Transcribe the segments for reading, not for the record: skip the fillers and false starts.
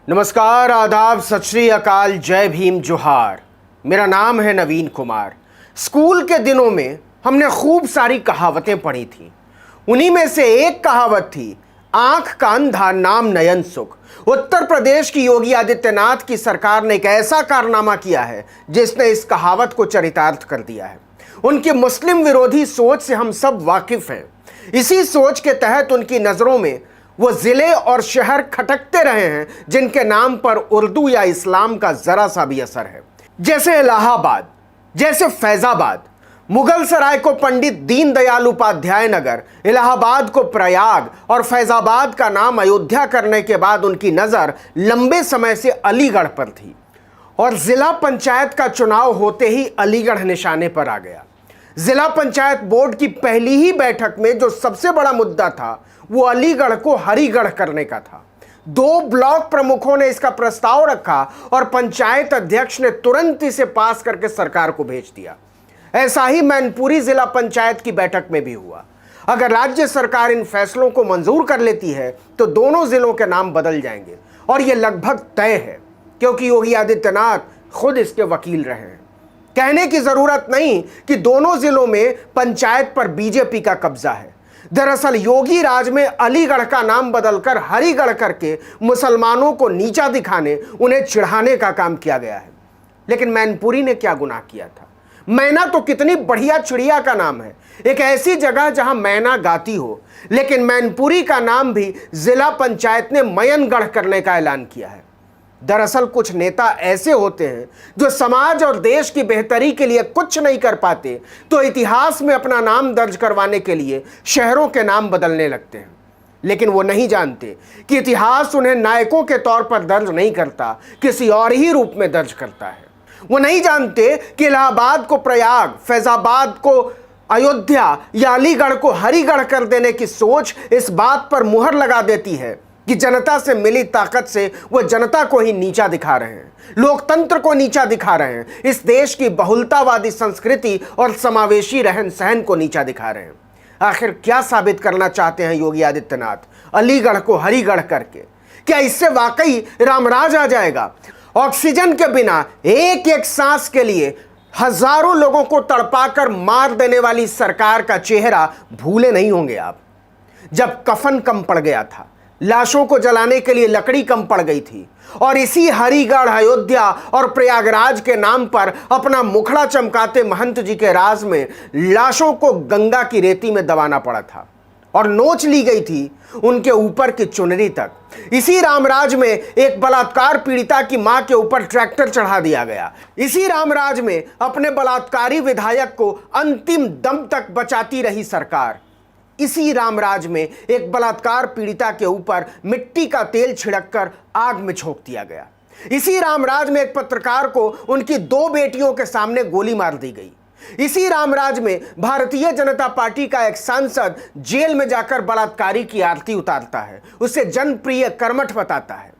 नमस्कार, आदाब, सत श्री अकाल, जय भीम, जोहार। मेरा नाम है नवीन कुमार। स्कूल के दिनों में हमने खूब सारी कहावतें पढ़ी थी। उन्हीं में से एक कहावत थी, आंख का अंधा नाम नयन सुख। उत्तर प्रदेश की योगी आदित्यनाथ की सरकार ने एक ऐसा कारनामा किया है जिसने इस कहावत को चरितार्थ कर दिया है। उनकी मुस्लिम विरोधी सोच से हम सब वाकिफ हैं। इसी सोच के तहत उनकी नज़रों में वो ज़िले और शहर खटकते रहे हैं जिनके नाम पर उर्दू या इस्लाम का ज़रा सा भी असर है, जैसे इलाहाबाद, जैसे फैज़ाबाद। मुगल सराय को पंडित दीनदयाल उपाध्याय नगर, इलाहाबाद को प्रयाग और फैज़ाबाद का नाम अयोध्या करने के बाद उनकी नज़र लंबे समय से अलीगढ़ पर थी और ज़िला पंचायत का चुनाव होते ही अलीगढ़ निशाने पर आ गया। ज़िला पंचायत बोर्ड की पहली ही बैठक में जो सबसे बड़ा मुद्दा था वो अलीगढ़ को हरिगढ़ करने का था। 2 ब्लॉक प्रमुखों ने इसका प्रस्ताव रखा और पंचायत अध्यक्ष ने तुरंत इसे पास करके सरकार को भेज दिया। ऐसा ही मैनपुरी जिला पंचायत की बैठक में भी हुआ। अगर राज्य सरकार इन फैसलों को मंजूर कर लेती है तो दोनों जिलों के नाम बदल जाएंगे और यह लगभग तय है, क्योंकि योगी आदित्यनाथ खुद इसके वकील रहे हैं। कहने की जरूरत नहीं कि दोनों जिलों में पंचायत पर बीजेपी का कब्जा है। दरअसल योगी राज में अलीगढ़ का नाम बदलकर हरिगढ़ करके मुसलमानों को नीचा दिखाने, उन्हें चिढ़ाने का काम किया गया है। लेकिन मैनपुरी ने क्या गुनाह किया था? मैना तो कितनी बढ़िया चिड़िया का नाम है, एक ऐसी जगह जहां मैना गाती हो। लेकिन मैनपुरी का नाम भी जिला पंचायत ने मयनगढ़ करने का ऐलान किया है। दरअसल कुछ नेता ऐसे होते हैं जो समाज और देश की बेहतरी के लिए कुछ नहीं कर पाते तो इतिहास में अपना नाम दर्ज करवाने के लिए शहरों के नाम बदलने लगते हैं। लेकिन वो नहीं जानते कि इतिहास उन्हें नायकों के तौर पर दर्ज नहीं करता, किसी और ही रूप में दर्ज करता है। वो नहीं जानते कि इलाहाबाद को प्रयाग, फैजाबाद को अयोध्या या अलीगढ़ को हरिगढ़ कर देने की सोच इस बात पर मुहर लगा देती है कि जनता से मिली ताकत से वो जनता को ही नीचा दिखा रहे हैं, लोकतंत्र को नीचा दिखा रहे हैं, इस देश की बहुलतावादी संस्कृति और समावेशी रहन सहन को नीचा दिखा रहे हैं। आखिर क्या साबित करना चाहते हैं योगी आदित्यनाथ अलीगढ़ को हरिगढ़ करके? क्या इससे वाकई रामराज आ जाएगा? ऑक्सीजन के बिना एक एक सांस के लिए हजारों लोगों को तड़पाकर मार देने वाली सरकार का चेहरा भूले नहीं होंगे आप। जब कफन कम पड़ गया था, लाशों को जलाने के लिए लकड़ी कम पड़ गई थी और इसी हरिगढ़, अयोध्या और प्रयागराज के नाम पर अपना मुखड़ा चमकाते महंत जी के राज में लाशों को गंगा की रेती में दबाना पड़ा था और नोच ली गई थी उनके ऊपर की चुनरी तक। इसी रामराज में एक बलात्कार पीड़िता की मां के ऊपर ट्रैक्टर चढ़ा दिया गया। इसी रामराज में अपने बलात्कारी विधायक को अंतिम दम तक बचाती रही सरकार। इसी रामराज में एक बलात्कार पीड़िता के ऊपर मिट्टी का तेल छिड़ककर आग में झोंक दिया गया। इसी रामराज में एक पत्रकार को उनकी 2 बेटियों के सामने गोली मार दी गई। इसी रामराज में भारतीय जनता पार्टी का एक सांसद जेल में जाकर बलात्कारी की आरती उतारता है, उसे जनप्रिय कर्मठ बताता है।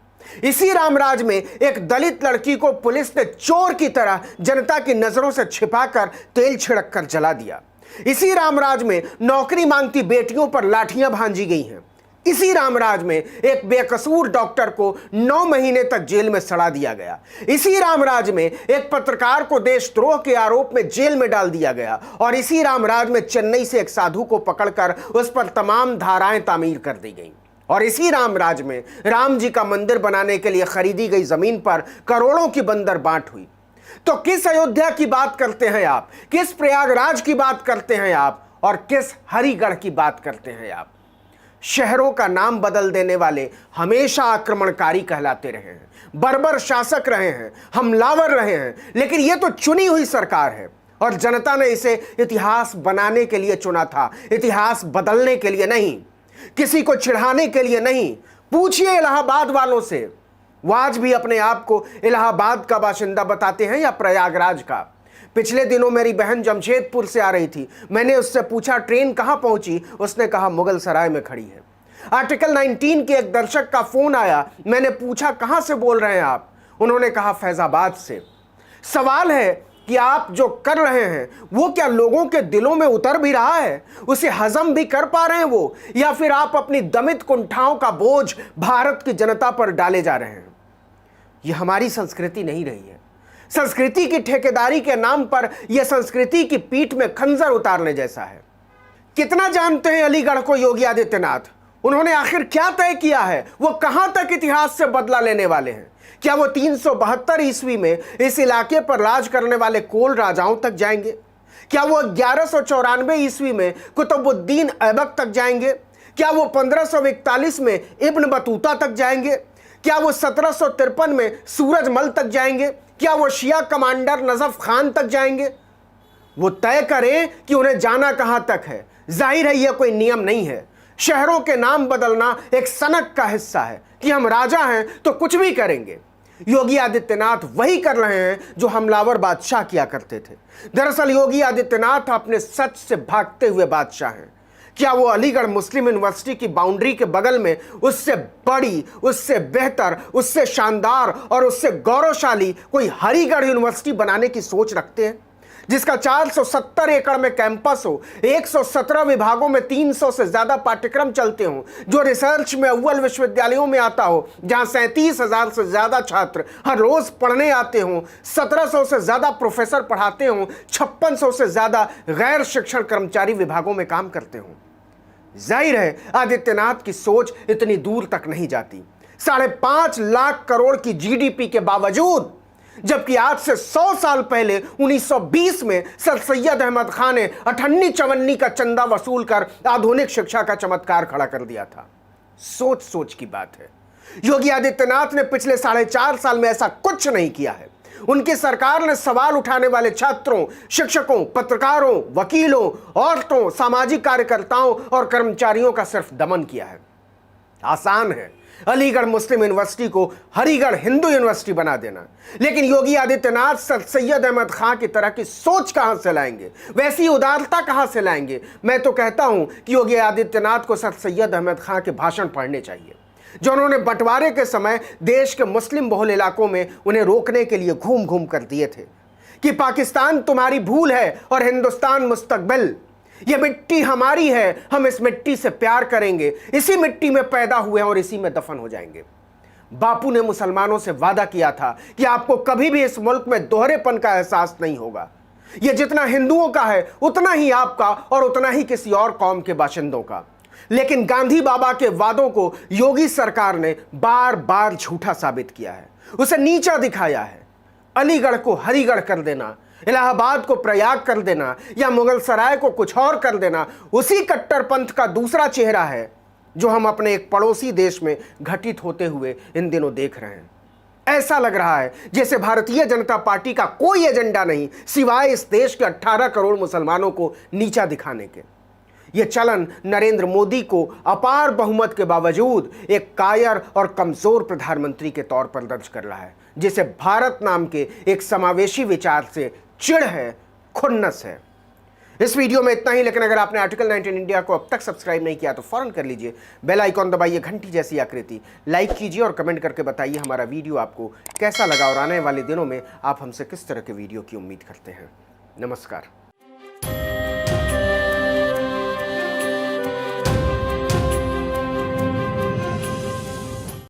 इसी रामराज में एक दलित लड़की को पुलिस ने चोर की तरह जनता की नजरों से छिपाकर तेल छिड़ककर जला दिया। इसी रामराज में नौकरी मांगती बेटियों पर लाठियां भांजी गई हैं। इसी रामराज में एक बेकसूर डॉक्टर को 9 महीने तक जेल में सड़ा दिया गया। इसी रामराज में एक पत्रकार को देशद्रोह के आरोप में जेल में डाल दिया गया और इसी रामराज में चेन्नई से एक साधु को पकड़कर उस पर तमाम धाराएं तामीर कर दी गई। और इसी रामराज में राम जी का मंदिर बनाने के लिए खरीदी गई जमीन पर करोड़ों की बंदर बांट हुई। तो किस अयोध्या की बात करते हैं आप, किस प्रयागराज की बात करते हैं आप और किस हरिगढ़ की बात करते हैं आप? शहरों का नाम बदल देने वाले हमेशा आक्रमणकारी कहलाते रहे हैं, बर्बर शासक रहे हैं, हमलावर रहे हैं। लेकिन यह तो चुनी हुई सरकार है और जनता ने इसे इतिहास बनाने के लिए चुना था, इतिहास बदलने के लिए नहीं, किसी को चिढ़ाने के लिए नहीं। पूछिए इलाहाबाद वालों से, वो आज भी अपने आप को इलाहाबाद का बाशिंदा बताते हैं या प्रयागराज का। पिछले दिनों मेरी बहन जमशेदपुर से आ रही थी। मैंने उससे पूछा ट्रेन कहाँ पहुंची? उसने कहा मुगल सराय में खड़ी है। आर्टिकल 19 के एक दर्शक का फोन आया। मैंने पूछा कहाँ से बोल रहे हैं आप? उन्होंने कहा फैजाबाद से। सवाल है कि आप जो कर रहे हैं वो क्या लोगों के दिलों में उतर भी रहा है, उसे हजम भी कर पा रहे हैं वो, या फिर आप अपनी दमित कुंठाओं का बोझ भारत की जनता पर डाले जा रहे हैं? यह हमारी संस्कृति नहीं रही है। संस्कृति की ठेकेदारी के नाम पर यह संस्कृति की पीठ में खंजर उतारने जैसा है। कितना जानते हैं अलीगढ़ को योगी आदित्यनाथ? उन्होंने आखिर क्या तय किया है? वो कहां तक इतिहास से बदला लेने वाले हैं? क्या वो 372 ईस्वी में इस इलाके पर राज करने वाले कोल राजाओं तक जाएंगे? क्या वो 1194 ईस्वी में कुतुबुद्दीन ऐबक तक जाएंगे? क्या वो 1541 में इब्न बतूता तक जाएंगे? क्या वो 1753 में सूरजमल तक जाएंगे? क्या वो शिया कमांडर नजफ खान तक जाएंगे? वो तय करें कि उन्हें जाना कहां तक है। जाहिर है यह कोई नियम नहीं है। शहरों के नाम बदलना एक सनक का हिस्सा है कि हम राजा हैं तो कुछ भी करेंगे। योगी आदित्यनाथ वही कर रहे हैं जो हमलावर बादशाह किया करते थे। दरअसल योगी आदित्यनाथ अपने सच से भागते हुए बादशाह हैं। क्या वो अलीगढ़ मुस्लिम यूनिवर्सिटी की बाउंड्री के बगल में उससे बड़ी, उससे बेहतर, उससे शानदार और उससे गौरवशाली कोई हरिगढ़ यूनिवर्सिटी बनाने की सोच रखते हैं, जिसका 470 एकड़ में कैंपस हो, 117 विभागों में 300 से ज्यादा पाठ्यक्रम चलते हों, जो रिसर्च में अव्वल विश्वविद्यालयों में आता हो, जहां 37,000 से ज्यादा छात्र हर रोज पढ़ने आते हों, 1700 से ज्यादा प्रोफेसर पढ़ाते हों, 5600 से ज्यादा गैर शिक्षण कर्मचारी विभागों में काम करते हों? जाहिर है आदित्यनाथ की सोच इतनी दूर तक नहीं जाती। 5.5 लाख करोड़ की जीडीपी के बावजूद, जबकि आज से 100 साल पहले 1920 में सर सैयद अहमद खान ने 58-54 का चंदा वसूल कर आधुनिक शिक्षा का चमत्कार खड़ा कर दिया था। सोच सोच की बात है। योगी आदित्यनाथ ने पिछले 4.5 साल में ऐसा कुछ नहीं किया है। उनकी सरकार ने सवाल उठाने वाले छात्रों, शिक्षकों, पत्रकारों, वकीलों, औरतों, सामाजिक कार्यकर्ताओं और कर्मचारियों का सिर्फ दमन किया है। आसान है अलीगढ़ मुस्लिम यूनिवर्सिटी को हरिगढ़ हिंदू यूनिवर्सिटी बना देना, लेकिन योगी आदित्यनाथ सर सैयद अहमद खान की तरह की सोच कहां से लाएंगे? वैसी उदारता कहां से लाएंगे? मैं तो कहता हूं कि योगी आदित्यनाथ को सर सैयद अहमद खान के भाषण पढ़ने चाहिए, जो उन्होंने बंटवारे के समय देश के मुस्लिम बहुल इलाकों में उन्हें रोकने के लिए घूम घूम कर दिए थे कि पाकिस्तान तुम्हारी भूल है और हिंदुस्तान मुस्तकबिल। ये मिट्टी हमारी है, हम इस मिट्टी से प्यार करेंगे, इसी मिट्टी में पैदा हुए हैं और इसी में दफन हो जाएंगे। बापू ने मुसलमानों से वादा किया था कि आपको कभी भी इस मुल्क में दोहरेपन का एहसास नहीं होगा। यह जितना हिंदुओं का है उतना ही आपका और उतना ही किसी और कौम के बाशिंदों का। लेकिन गांधी बाबा के वादों को योगी सरकार ने बार बार झूठा साबित किया है, उसे नीचा दिखाया है। अलीगढ़ को हरिगढ़ कर देना, इलाहाबाद को प्रयाग कर देना या मुगल सराय को कुछ और कर देना उसी कट्टरपंथ का दूसरा चेहरा है जो हम अपने एक पड़ोसी देश में घटित होते हुए इन दिनों देख रहे हैं। ऐसा लग रहा है जैसे भारतीय जनता पार्टी का कोई एजेंडा नहीं सिवाय इस देश के 18 करोड़ मुसलमानों को नीचा दिखाने के। यह चलन नरेंद्र मोदी को अपार बहुमत के बावजूद एक कायर और कमजोर प्रधानमंत्री के तौर पर दर्ज कर रहा है, जिसे भारत नाम के एक समावेशी विचार से चिढ़ है, खुन्नस है। इस वीडियो में इतना ही, लेकिन अगर आपने आर्टिकल 19 इंडिया को अब तक सब्सक्राइब नहीं किया तो फौरन कर लीजिए। बेल आइकॉन दबाइए, घंटी जैसी आकृति, लाइक कीजिए और कमेंट करके बताइए हमारा वीडियो आपको कैसा लगा और आने वाले दिनों में आप हमसे किस तरह के वीडियो की उम्मीद करते हैं। नमस्कार।